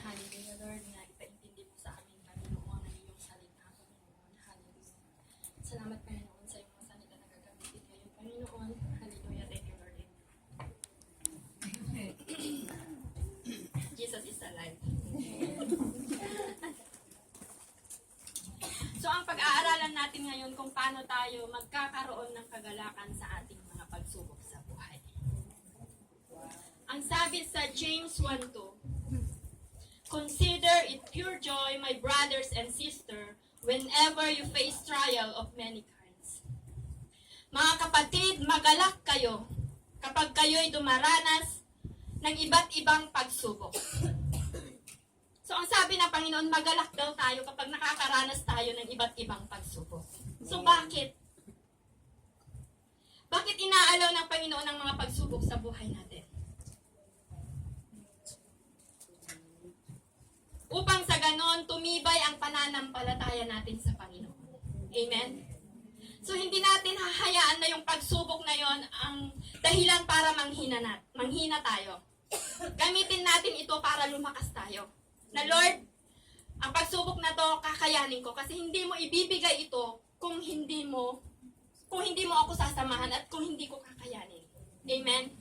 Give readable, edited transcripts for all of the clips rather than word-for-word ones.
Hallelujah, Lord, na ipaintindi mo sa amin, Panginoon, ang iyong salita, Panginoon. Hallelujah. Salamat, Panginoon, sa iyong mga salita na gagamitin ngayon, Panginoon. Hallelujah, thank you, Lord. Jesus is alive. So, ang pag-aaralan natin ngayon kung paano tayo magkakaroon ng kagalakan sa ating mga pagsubok sa buhay. Ang sabi sa James 1:2, "Consider it pure joy, my brothers and sisters, whenever you face trial of many kinds." Mga kapatid, magalak kayo kapag kayo'y dumaranas ng iba't ibang pagsubok. So, ang sabi ng Panginoon, magalak daw tayo kapag nakakaranas tayo ng iba't ibang pagsubok. So, bakit? Bakit inaalaw ng Panginoon ang mga pagsubok sa buhay natin? Upang sa ganon, tumibay ang pananampalataya natin sa Panginoon. Amen? So, hindi natin hahayaan na yung pagsubok na yon ang dahilan para manghina tayo. Gamitin natin ito para lumakas tayo. Na Lord, ang pagsubok na to kakayanin ko kasi hindi mo ibibigay ito kung hindi mo ako sasamahan at kung hindi ko kakayanin. Amen?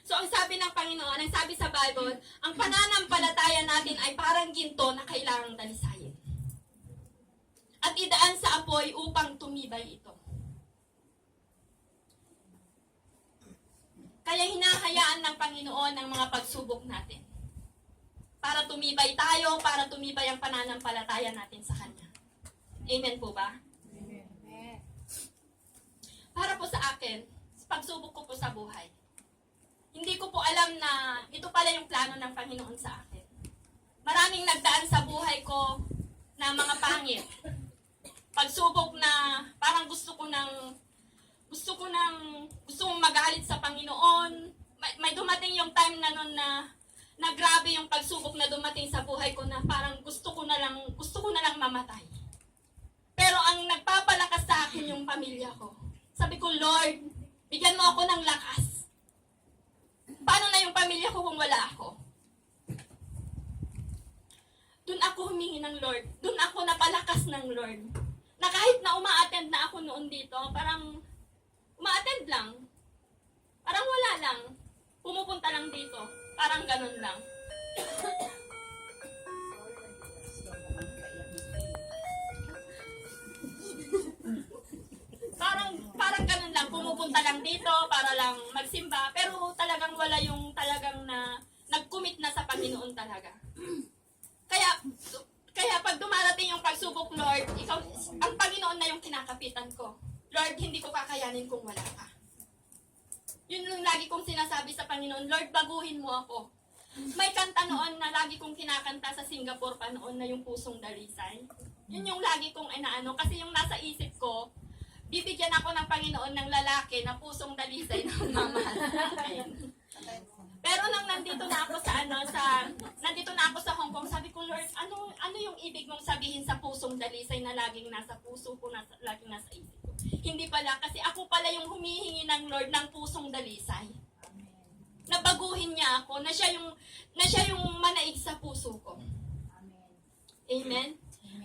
So, ang sabi ng Panginoon, ang sabi sa Bible, ang pananampalataya natin ay parang ginto na kailangang dalisayin. At idaan sa apoy upang tumibay ito. Kaya hinahayaan ng Panginoon ang mga pagsubok natin. Para tumibay tayo, para tumibay ang pananampalataya natin sa Kanya. Amen po ba? Amen. Para po sa akin, pagsubok ko po sa buhay. Hindi ko po alam na ito pala yung plano ng Panginoon sa akin. Maraming nagdaan sa buhay ko na mga pangit. Pagsubok na parang gusto kong magalit sa Panginoon. May dumating yung time na nun na grabe yung pagsubok na dumating sa buhay ko na parang gusto ko na lang mamatay. Pero ang nagpapalakas sa akin yung pamilya ko. Sabi ko, Lord, bigyan mo ako ng lakas. Paano na yung pamilya ko kung wala ako? Doon ako humingi ng Lord. Doon ako napalakas ng Lord. Na kahit na uma-attend na ako noon dito, parang uma-attend lang. Parang wala lang. Pumupunta lang dito. Parang ganun lang. parang ganun lang. Pumupunta lang dito para lang magsimba. Pero talagang wala yung talagang na nag-commit na sa Panginoon talaga. Kaya pag dumarating yung pagsubok, Lord, ang Panginoon na yung kinakapitan ko. Lord, hindi ko kakayanin kung wala ka. Yun yung lagi kong sinasabi sa Panginoon, Lord, baguhin mo ako. May kanta noon na lagi kong kinakanta sa Singapore pa noon na yung Pusong Dalisay. Yun yung lagi kong inaano. Kasi yung nasa isip ko, bibigyan ako ng Panginoon ng lalaki na pusong dalisay na mamahal sa akin. Pero nang nandito na ako sa Hong Kong, sabi ko, Lord, ano yung ibig mong sabihin sa pusong dalisay na laging nasa puso ko, laging nasa isip ko? Hindi pala, kasi ako pala yung humihingi ng Lord ng pusong dalisay. Nabaguhin niya ako, na siya yung manaig sa puso ko. Amen?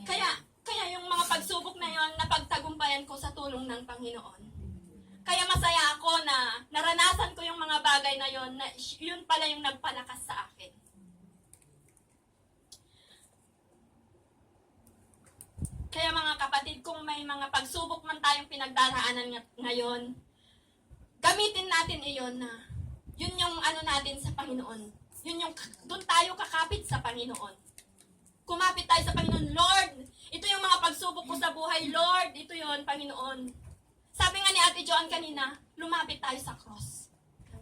Kaya yung mga pagsubok na yon, napagtagumpayan ko sa tulong ng Panginoon. Kaya masaya ako na naranasan ko yung mga bagay na yon, na yun pala yung nagpalakas sa akin. Kaya mga kapatid, kung may mga pagsubok man tayong pinagdaraanan ngayon, gamitin natin iyon na yun yung ano natin sa Panginoon. Yun yung doon tayo kakapit sa Panginoon. Kumapit tayo sa Panginoon, Lord, ito yung mga pagsubok ko sa buhay, Lord, ito yun, Panginoon. Sabi nga ni Ate Joan kanina, lumapit tayo sa cross.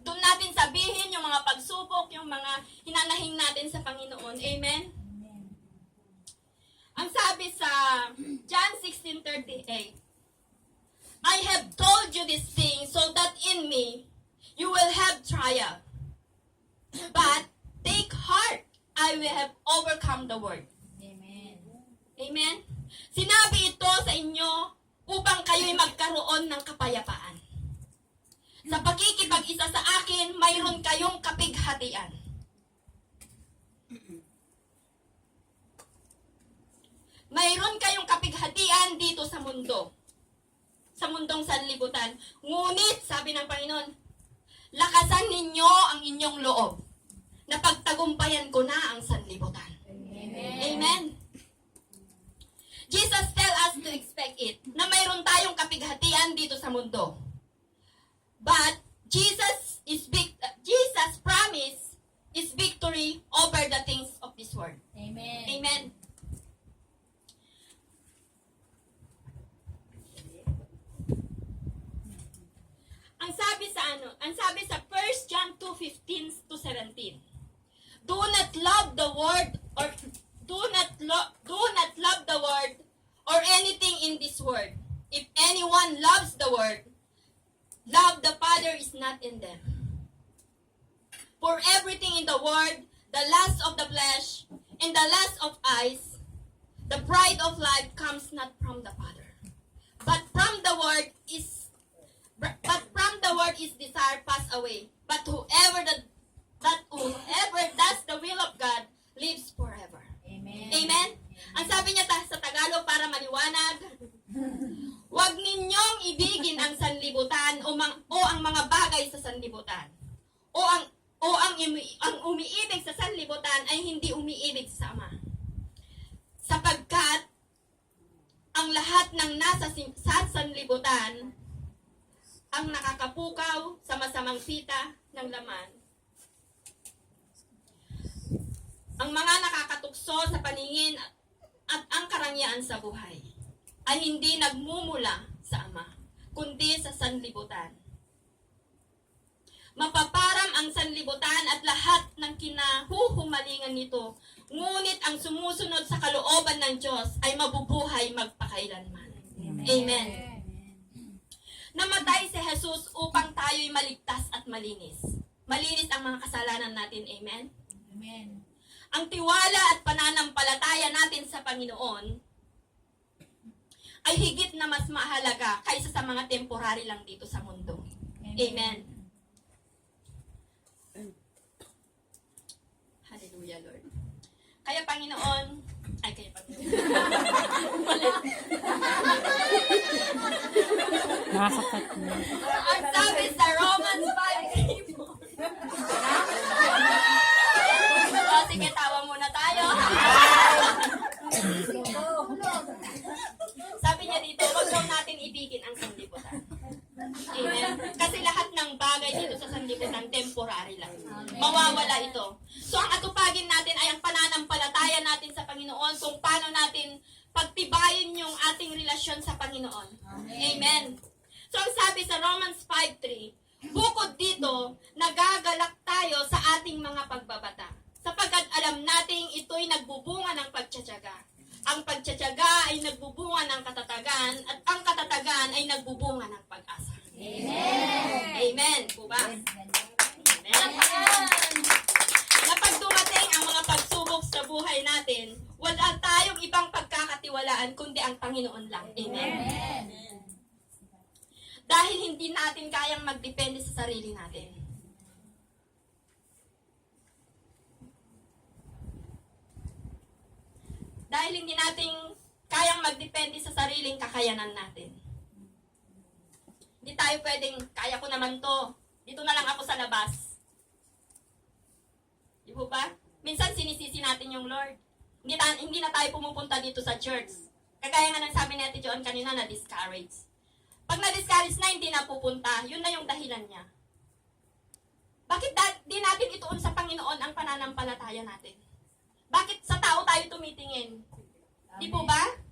Doon natin sabihin yung mga pagsubok, yung mga hinanahing natin sa Panginoon. Amen? Ang sabi sa John 16:38, I have told you these things so that in me you will have trial. But take heart, I will have overcome the world. Amen. Amen? Sinabi ito sa inyo upang kayo'y magkaroon ng kapayapaan. Sa pagkikipag-isa sa akin, mayroon kayong kapighatian. kapighatian dito sa mundo. Sa mundong sanlibutan. Ngunit, sabi ng Panginoon, lakasan ninyo ang inyong loob na pagtagumpayan ko na ang sanlibutan. Amen. Jesus tell us to expect it, na mayroon tayong kapighatian dito sa mundo. But Jesus promise is victory over the things of this world. Amen. Amen. Ang sabi sa 1 John 2:15 to 17. Do not love the world or do not love the world or anything in this world. If anyone loves the world, love the Father is not in them. For everything in the world, the lust of the flesh and the lust of eyes, the pride of life comes not from the Father, but from the world is desire pass away. But whoever does the will of God lives forever. Amen. Amen? Ang sabi niya sa Tagalog para maliwanag, huwag ninyong ibigin ang sanlibutan o ang mga bagay sa sanlibutan. Ang umiibig sa sanlibutan ay hindi umiibig sa Ama. Sapagkat ang lahat ng nasa sa sanlibutan ang nakakapukaw sa masamang sita ng laman. Ang mga nakakatukso sa paningin at ang karangyaan sa buhay ay hindi nagmumula sa Ama, kundi sa sanlibutan. Mapaparam ang sanlibutan at lahat ng kinahuhumalingan nito, ngunit ang sumusunod sa kalooban ng Diyos ay mabubuhay magpakailanman. Amen. Namatay si Jesus upang tayo'y maligtas at malinis. Malinis ang mga kasalanan natin. Amen? Amen. Ang tiwala at pananampalataya natin sa Panginoon ay higit na mas mahalaga kaysa sa mga temporary lang dito sa mundo. Amen. Hallelujah, Lord. Kaya Panginoon, Nakakapag na. ang sabi sa Romans 5:3. O, sige, tawa muna tayo. Sabi niya dito, huwag daw natin ibigin ang sanlibutan. Amen? Kasi lahat ng bagay dito sa sanlibutan, temporary lang. Mawawala ito. So, ang atupagin natin ay ang pananampalataya natin sa Panginoon, kung paano natin pagtibayin yung ating relasyon sa Panginoon. Amen. So, ang sabi sa Romans 5:3, bukod dito, nagagalak tayo sa ating mga pagbabata, sapagkat alam nating ito'y nagbubunga ng pagtsatsaga. Ang pagtsatsaga ay nagbubunga ng katatagan, at ang katatagan ay nagbubunga ng pag-asa. Amen. Amen po ba? Amen. Na pag dumating ang mga pagsubok sa buhay natin, wala tayong ibang pagkakatiwalaan kundi ang Panginoon lang. Amen. Amen. Dahil hindi natin kayang magdepende sa sarili natin. Dahil hindi natin kayang magdepende sa sariling kakayanan natin. Hindi tayo pwedeng, kaya ko naman to. Dito na lang ako sa labas. Di po ba? Minsan sinisisi natin yung Lord. Hindi na tayo pumupunta dito sa church. Kagaya nga ng sabi ni Ate Joan kanina, na-discourage. Pag na-discourage na, hindi na pupunta, yun na yung dahilan niya. Bakit di natin ituon sa Panginoon ang pananampalataya natin? Bakit sa tao tayo tumitingin? Di po ba?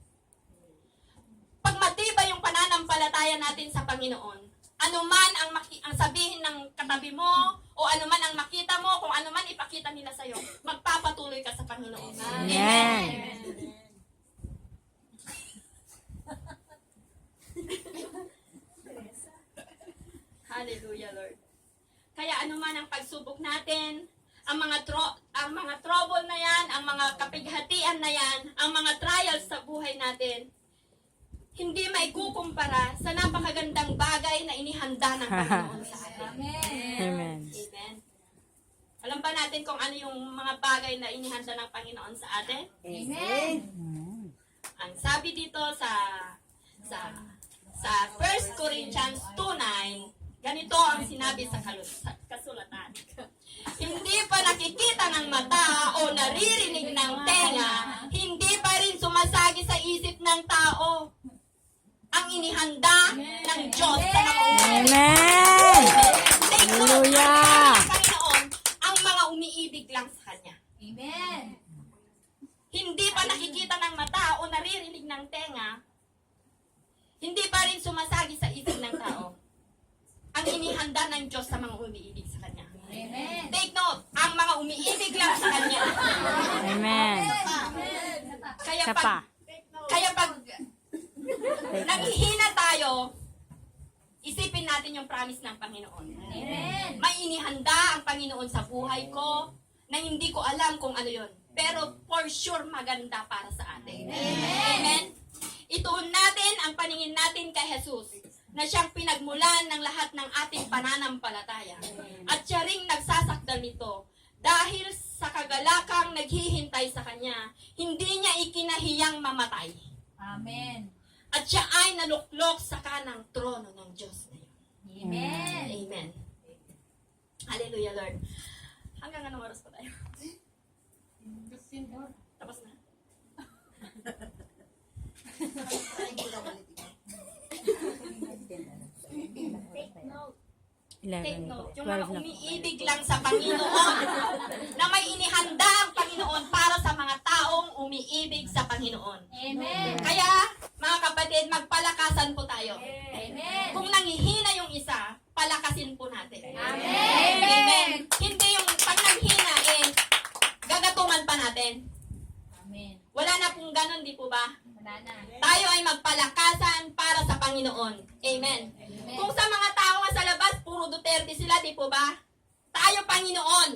Pag matibay yung pananampalataya natin sa Panginoon, anuman ang sabihin ng katabi mo, o anuman ang makita mo, kung anuman ipakita nila sa'yo, magpapatuloy ka sa Panginoon. Amen. Hallelujah, Lord. Kaya anuman ang pagsubok natin, ang mga trouble na yan, ang mga kapighatian na yan, ang mga trials sa buhay natin, hindi maikukumpara sa napakagandang bagay na inihanda ng Panginoon sa atin. Amen. Amen. Alam ba natin kung ano yung mga bagay na inihanda ng Panginoon sa atin? Amen. Ang sabi dito sa 1 Corinthians 2:9, ganito ang sinabi sa kasulatan. Hindi pa nakikita ng mata o naririnig ng tenga, hindi pa rin sumasagi sa isip ng tao ang inihanda ng Diyos sa mga Amen. Hallelujah. Panginoon, ang mga umiibig lang sa Kanya. Amen. Hindi pa nakikita ng mata o naririnig ng tenga, hindi pa rin sumasagi sa isip ng tao ang inihanda ng Diyos sa mga umiibig sa Kanya. Amen. Take note, ang mga umiibig lang sa Kanya. Amen. Kaya Isa pag, pa. pag nanghihina tayo, isipin natin yung promise ng Panginoon. Amen. May inihanda ang Panginoon sa buhay ko na hindi ko alam kung ano yon. Pero for sure maganda para sa atin. Amen. Ituon natin ang paningin natin kay Jesus na siyang pinagmulan ng lahat ng ating pananampalataya. At siya ring nagsasakdal nito dahil sa kagalakang naghihintay sa Kanya, hindi niya ikinahiyang mamatay. Amen. At siya ay naluklok sa kanang trono ng Diyos na yun. Amen. Amen. Hallelujah, Lord. Hanggang anong oras pa tayo? Tapos na. Take 11. note, yung 12 mga na po. umiibig lang sa Panginoon, na may inihanda ang Panginoon para sa mga taong umiibig sa Panginoon. Amen. Kaya, mga kapatid, magpalakasan po tayo. Amen. Kung nanghihina yung isa, palakasin po natin. Amen. Amen. Hindi yung pag nanghina, gagatungan pa natin. Amen. Wala na pong ganun, di po ba? Wala na. Tayo ay magpalakasan para sa Panginoon. Amen. Kung sa mga tao nga sa labas, puro Duterte sila, di po ba? Tayo, Panginoon.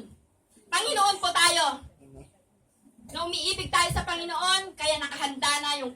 Panginoon po tayo. Na umiibig tayo sa Panginoon, kaya nakahanda na yung